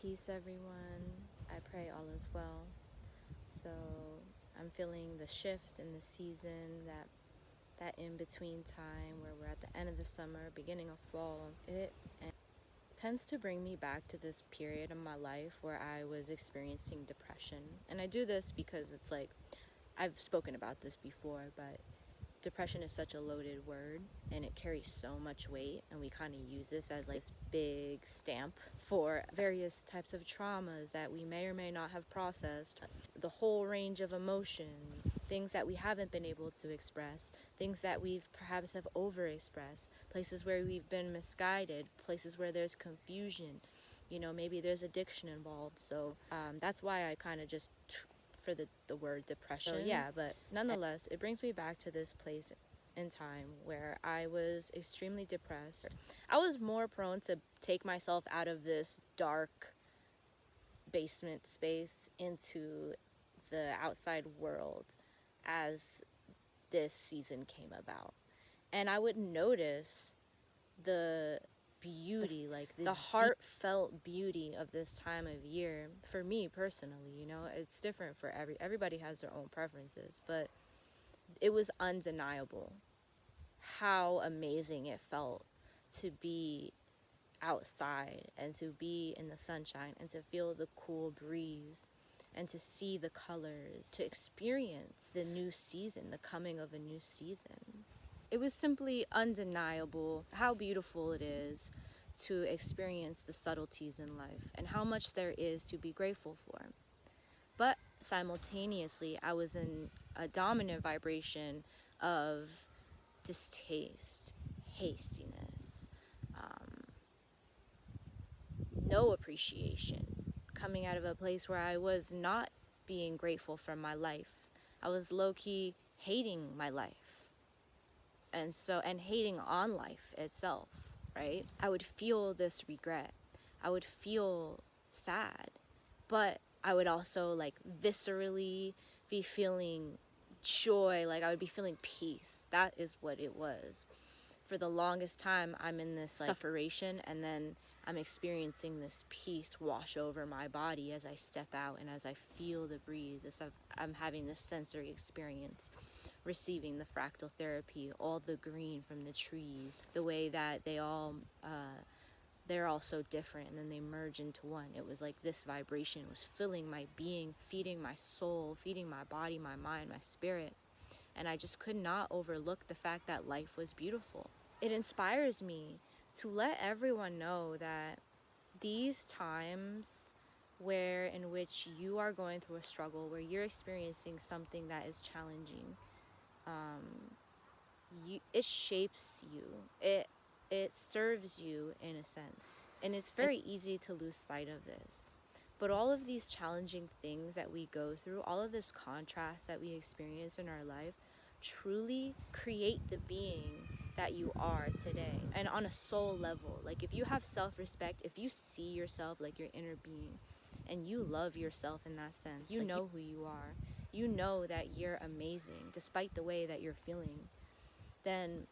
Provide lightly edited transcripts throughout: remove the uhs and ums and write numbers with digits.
Peace, everyone. I pray all is well. So I'm feeling the shift in the season, that in between time where we're at the end of the summer, beginning of fall. It tends to bring me back to this period of my life where I was experiencing depression. And I do this because it's like, I've spoken about this before, but depression is such a loaded word and it carries so much weight, and we kind of use this as like this big stamp for various types of traumas that we may or may not have processed, the whole range of emotions, things that we haven't been able to express, things that we've perhaps have overexpressed, places where we've been misguided, places where there's confusion, maybe there's addiction involved. So that's why I kind of just for the word depression. So yeah, but nonetheless, it brings me back to this place in time where I was extremely depressed. I was more prone to take myself out of this dark basement space into the outside world as this season came about. And I would notice the beauty, like the heartfelt beauty of this time of year. For me personally, it's different for everybody has their own preferences, but it was undeniable how amazing it felt to be outside and to be in the sunshine and to feel the cool breeze and to see the colors, to experience the new season, the coming of a new season. It was simply undeniable how beautiful it is to experience the subtleties in life and how much there is to be grateful for. But simultaneously, I was in a dominant vibration of distaste, hastiness, no appreciation, coming out of a place where I was not being grateful for my life. I was low-key hating my life. And hating on life itself, right? I would feel this regret. I would feel sad, but I would also viscerally be feeling joy. I would be feeling peace. That is what it was. For the longest time, I'm in this sufferation, and then I'm experiencing this peace wash over my body as I step out and as I feel the breeze, as I'm having this sensory experience, receiving the fractal therapy, all the green from the trees, the way that they're all so different and then they merge into one. It was like this vibration was filling my being, feeding my soul, feeding my body, my mind, my spirit. And I just could not overlook the fact that life was beautiful. It inspires me to let everyone know that these times in which you are going through a struggle, where you're experiencing something that is challenging, it shapes you. It serves you in a sense. And it's very easy to lose sight of this. But all of these challenging things that we go through, all of this contrast that we experience in our life, truly create the being that you are today. And on a soul level, if you have self-respect, if you see yourself like your inner being, and you love yourself in that sense, you know who you are, you know that you're amazing despite the way that you're feeling, then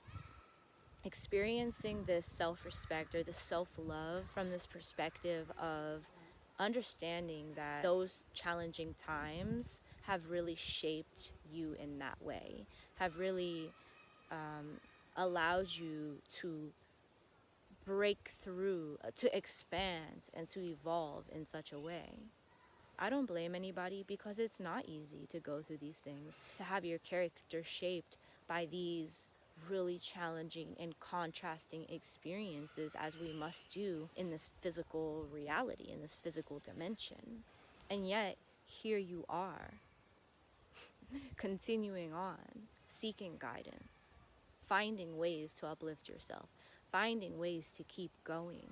experiencing this self-respect or this self-love from this perspective of understanding that those challenging times have really shaped you in that way, have really allowed you to break through, to expand, and to evolve in such a way. I don't blame anybody, because it's not easy to go through these things, to have your character shaped by these really challenging and contrasting experiences, as we must do in this physical reality, in this physical dimension. And yet, here you are, continuing on, seeking guidance, finding ways to uplift yourself, finding ways to keep going,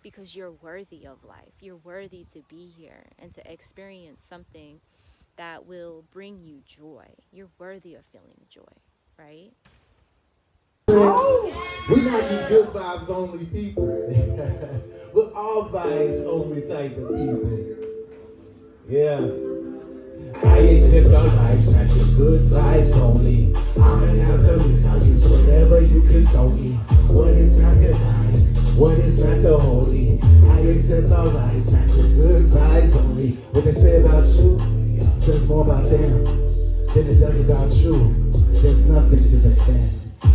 because you're worthy of life. You're worthy to be here and to experience something that will bring you joy. You're worthy of feeling joy, right? We're not just good vibes only people. We're all vibes only type of people. Yeah. I accept all vibes, not just good vibes only. I'm an alchemist, I'll use whatever you can throw me. What is not divine, what is not the holy. I accept all vibes, not just good Hey, what they say about you says more about them than it does about you. There's nothing to defend.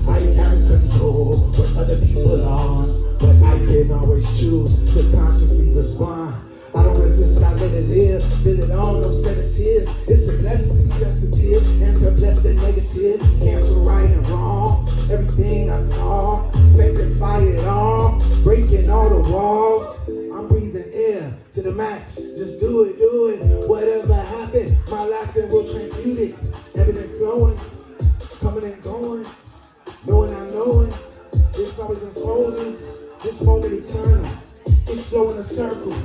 I can't control what other people are, but I can always choose to consciously respond. I don't resist, I let it live. Feel it all, no set of tears. It's a blessing to be sensitive and to bless the negative. Cancel right and wrong. Everything I saw, sanctify it all. Breaking all the walls. I'm breathing air to the max. Just do it, do it. Whatever happened, my laughing will transmute it. Ebbing and flowing, coming and going. Knowing I knowing, it's always unfolding. This moment eternal, it flow in a circle.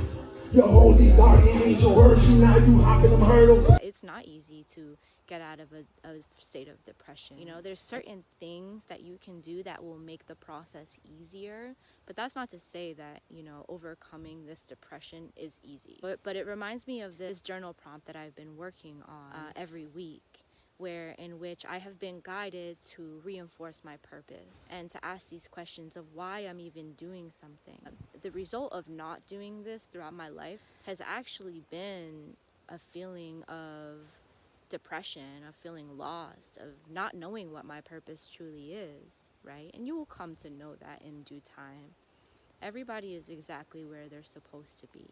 Your holy guardian angel heard you, now you hopping them hurdles. It's not easy to get out of a state of depression. You know, there's certain things that you can do that will make the process easier, but that's not to say that, you know, overcoming this depression is easy. But it reminds me of this journal prompt that I've been working on every week, in which I have been guided to reinforce my purpose and to ask these questions of why I'm even doing something. The result of not doing this throughout my life has actually been a feeling of depression, of feeling lost, of not knowing what my purpose truly is, right? And you will come to know that in due time. Everybody is exactly where they're supposed to be.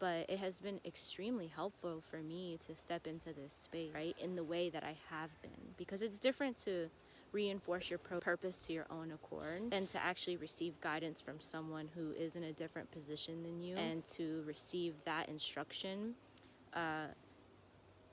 But it has been extremely helpful for me to step into this space, right, in the way that I have been. Because it's different to reinforce your purpose to your own accord than to actually receive guidance from someone who is in a different position than you, and to receive that instruction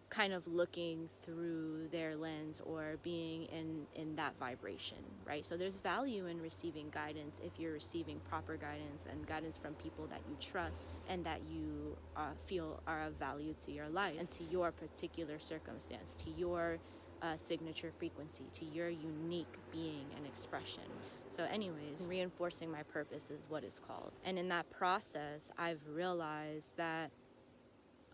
kind of looking through their lens or being in that vibration, right? So there's value in receiving guidance if you're receiving proper guidance and guidance from people that you trust and that you feel are of value to your life and to your particular circumstance, to your signature frequency, to your unique being and expression. So anyways, reinforcing my purpose is what it's called. And in that process, I've realized that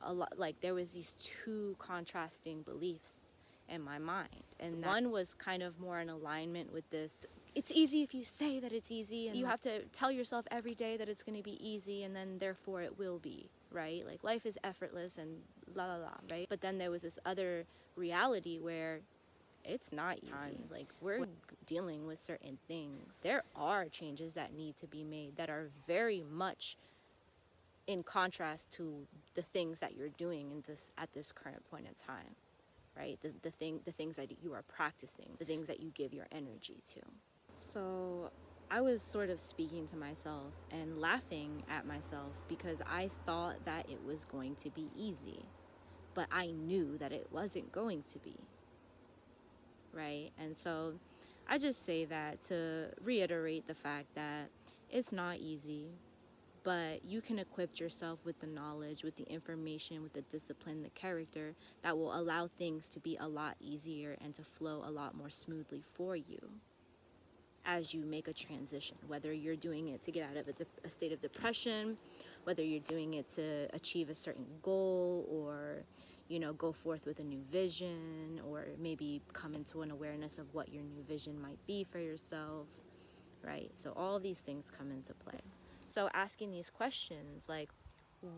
a lot, like, there was these two contrasting beliefs in my mind, and one was kind of more in alignment with this: it's easy if you say that it's easy, and you have to tell yourself every day that it's going to be easy, and then therefore it will be, right? Like, life is effortless and la la la, right? But then there was this other reality where it's not easy. Like, we're dealing with certain things. There are changes that need to be made that are very much in contrast to the things that you're doing at this current point in time, right? The things that you are practicing, the things that you give your energy to. So I was sort of speaking to myself and laughing at myself because I thought that it was going to be easy, but I knew that it wasn't going to be, right? And so I just say that to reiterate the fact that it's not easy, but you can equip yourself with the knowledge, with the information, with the discipline, the character that will allow things to be a lot easier and to flow a lot more smoothly for you as you make a transition, whether you're doing it to get out of a state of depression, whether you're doing it to achieve a certain goal, or, you know, go forth with a new vision, or maybe come into an awareness of what your new vision might be for yourself, right? So all these things come into play. So asking these questions, like,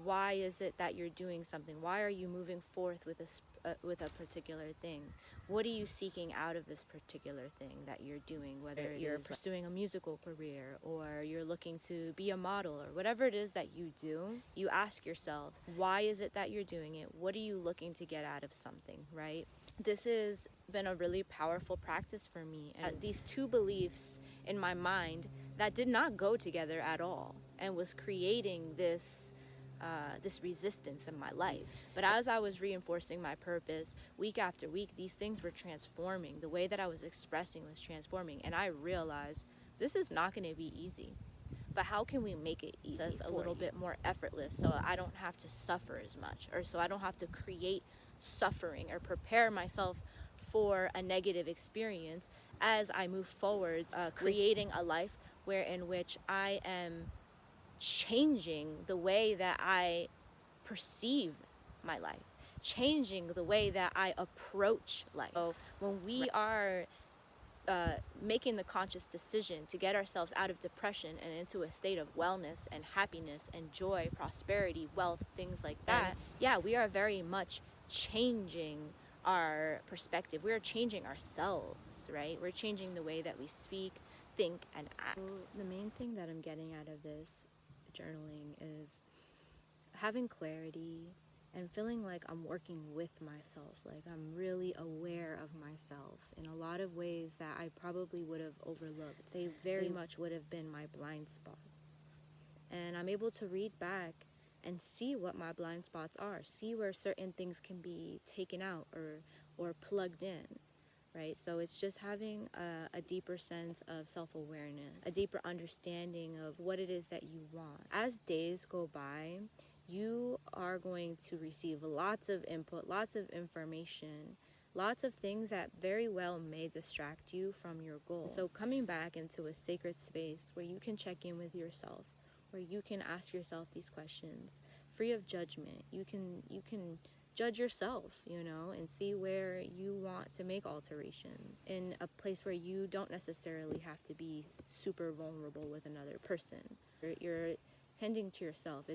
why is it that you're doing something? Why are you moving forth with a particular thing? What are you seeking out of this particular thing that you're doing? Whether you're pursuing a musical career, or you're looking to be a model, or whatever it is that you do, you ask yourself, why is it that you're doing it? What are you looking to get out of something, right? This has been a really powerful practice for me. And these two beliefs in my mind that did not go together at all, and was creating this resistance in my life. But as I was reinforcing my purpose week after week, these things were transforming. The way that I was expressing was transforming, and I realized this is not going to be easy. But how can we make it easy, a little bit more effortless, so I don't have to suffer as much, or so I don't have to create suffering or prepare myself for a negative experience as I move forward, creating a life in which I am changing the way that I perceive my life, changing the way that I approach life. So when we are making the conscious decision to get ourselves out of depression and into a state of wellness and happiness and joy, prosperity, wealth, things like that, yeah, we are very much changing our perspective. We're changing ourselves, right? We're changing the way that we speak, think, and act. The main thing that I'm getting out of this journaling is having clarity and feeling like I'm working with myself, like I'm really aware of myself in a lot of ways that I probably would have overlooked. They very much would have been my blind spots. And I'm able to read back and see what my blind spots are, see where certain things can be taken out or plugged in, right? So it's just having a deeper sense of self-awareness, a deeper understanding of what it is that you want. As days go by, you are going to receive lots of input, lots of information, lots of things that very well may distract you from your goal. So coming back into a sacred space where you can check in with yourself, where you can ask yourself these questions free of judgment. You can judge yourself, and see where you want to make alterations in a place where you don't necessarily have to be super vulnerable with another person. You're tending to yourself.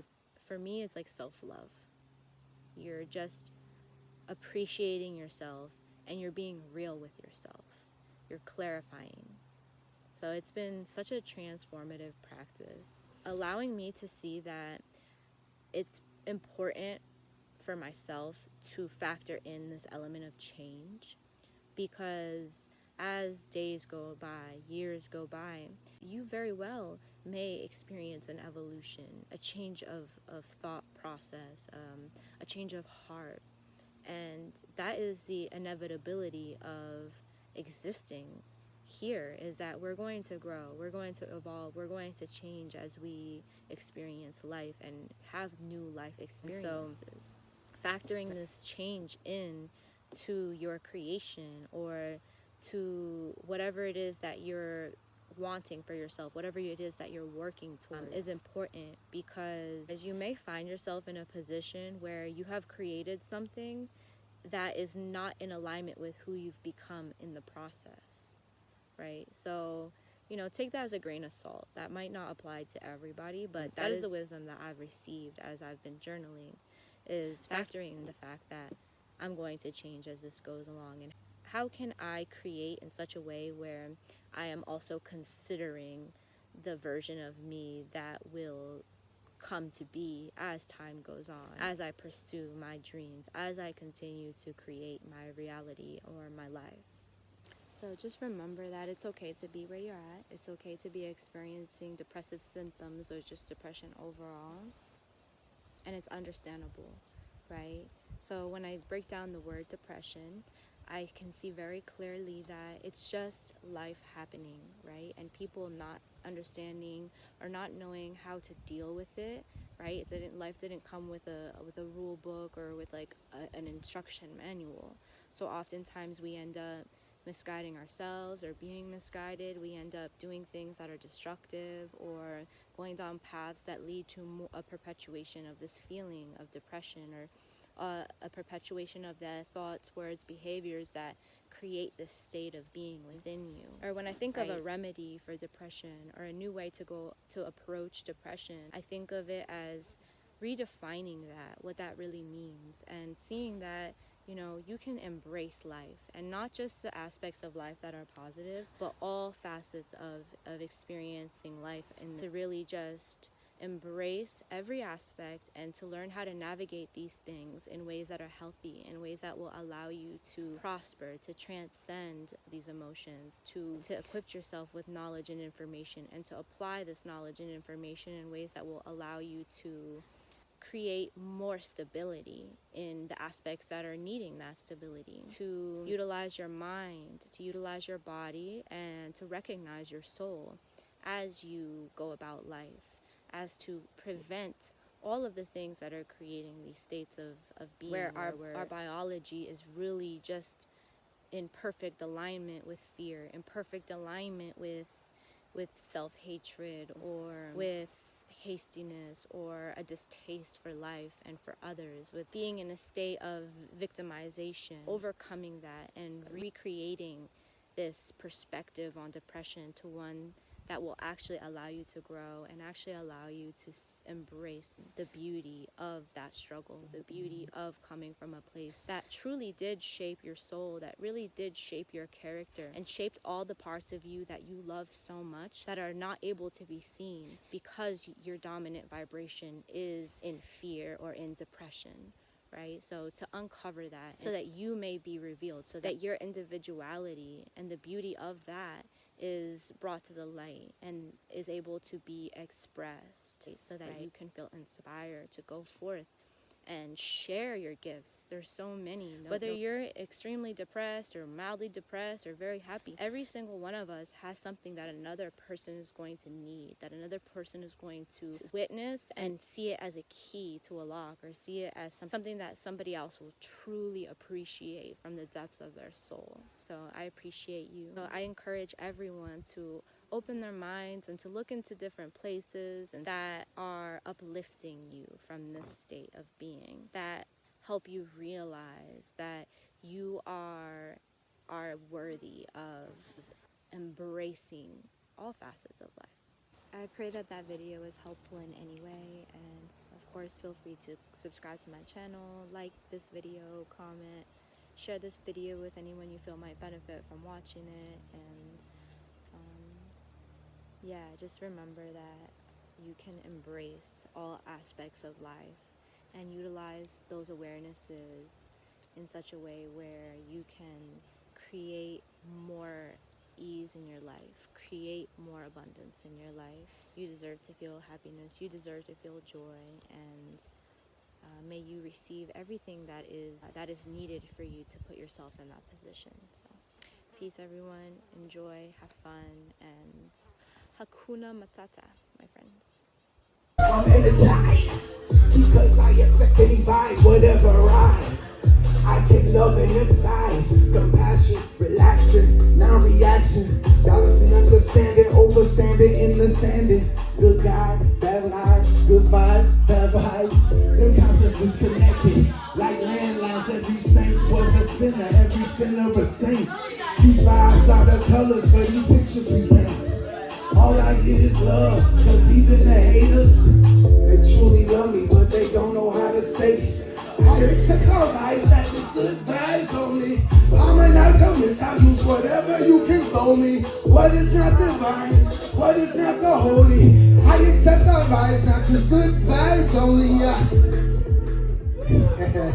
For me, it's like self-love. You're just appreciating yourself and you're being real with yourself. You're clarifying. So it's been such a transformative practice, allowing me to see that it's important for myself to factor in this element of change, because as days go by, years go by, you very well may experience an evolution, a change of thought process, a change of heart. And that is the inevitability of existing here, is that we're going to grow, we're going to evolve, we're going to change as we experience life and have new life experiences. So factoring this change in to your creation or to whatever it is that you're wanting for yourself, whatever it is that you're working towards, is important, because as you may find yourself in a position where you have created something that is not in alignment with who you've become in the process, right? So, take that as a grain of salt. That might not apply to everybody, but that is the wisdom that I've received as I've been journaling, is factoring the fact that I'm going to change as this goes along. And how can I create in such a way where I am also considering the version of me that will come to be as time goes on, as I pursue my dreams, as I continue to create my reality or my life. So just remember that it's okay to be where you're at. It's okay to be experiencing depressive symptoms or just depression overall. And it's understandable, right? So when I break down the word depression, I can see very clearly that it's just life happening, right? And people not understanding or not knowing how to deal with it, right? Life didn't come with a rule book or with like an instruction manual. So oftentimes we end up misguiding ourselves or being misguided. We end up doing things that are destructive or going down paths that lead to a perpetuation of this feeling of depression, or a perpetuation of the thoughts, words, behaviors that create this state of being within you. Or when I think of a remedy for depression or a new way to approach depression, I think of it as redefining what that really means, and seeing that you can embrace life, and not just the aspects of life that are positive, but all facets of experiencing life, and to really just embrace every aspect and to learn how to navigate these things in ways that are healthy, in ways that will allow you to prosper, to transcend these emotions, to equip yourself with knowledge and information, and to apply this knowledge and information in ways that will allow you to create more stability in the aspects that are needing that stability, to utilize your mind, to utilize your body, and to recognize your soul as you go about life, as to prevent all of the things that are creating these states of being where our biology is really just in perfect alignment with fear, in perfect alignment with self-hatred, or with hastiness, or a distaste for life and for others, with being in a state of victimization, overcoming that and recreating this perspective on depression to one that will actually allow you to grow and actually allow you to embrace the beauty of that struggle, the beauty of coming from a place that truly did shape your soul, that really did shape your character and shaped all the parts of you that you love so much that are not able to be seen because your dominant vibration is in fear or in depression. Right? So to uncover that so that you may be revealed, so that your individuality and the beauty of that is brought to the light and is able to be expressed, so that you can feel inspired to go forth and share your gifts. There's so many. Whether you're extremely depressed or mildly depressed or very happy, every single one of us has something that another person is going to need, that another person is going to witness and see it as a key to a lock, or see it as something that somebody else will truly appreciate from the depths of their soul. So I appreciate you. So I encourage everyone to open their minds and to look into different places and that are uplifting you from this state of being, that help you realize that you are worthy of embracing all facets of life. I pray that that video is helpful in any way, and of course feel free to subscribe to my channel, like this video, comment, share this video with anyone you feel might benefit from watching it, and yeah, just remember that you can embrace all aspects of life and utilize those awarenesses in such a way where you can create more ease in your life, create more abundance in your life. You deserve to feel happiness, you deserve to feel joy, and may you receive everything that is needed for you to put yourself in that position. So peace, everyone. Enjoy, have fun, and Hakuna Matata, my friends. I'm energized because I accept any vibes, whatever rides. I can love and empathize, compassion, relaxing, non-reaction, balancing, understanding, overstanding, understanding. Good guy, bad guy, good vibes, bad vibes. Them concepts disconnected, like landlines. Every saint was a sinner, every sinner a saint. These vibes are the colors for these pictures we paint. All I get is love, cause even the haters, they truly love me, but they don't know how to say it. I accept all vibes, not just good vibes only. I'm an alchemist, I'll use whatever you can throw me. What is not divine, what is not the holy. I accept all vibes, not just good vibes only, yeah.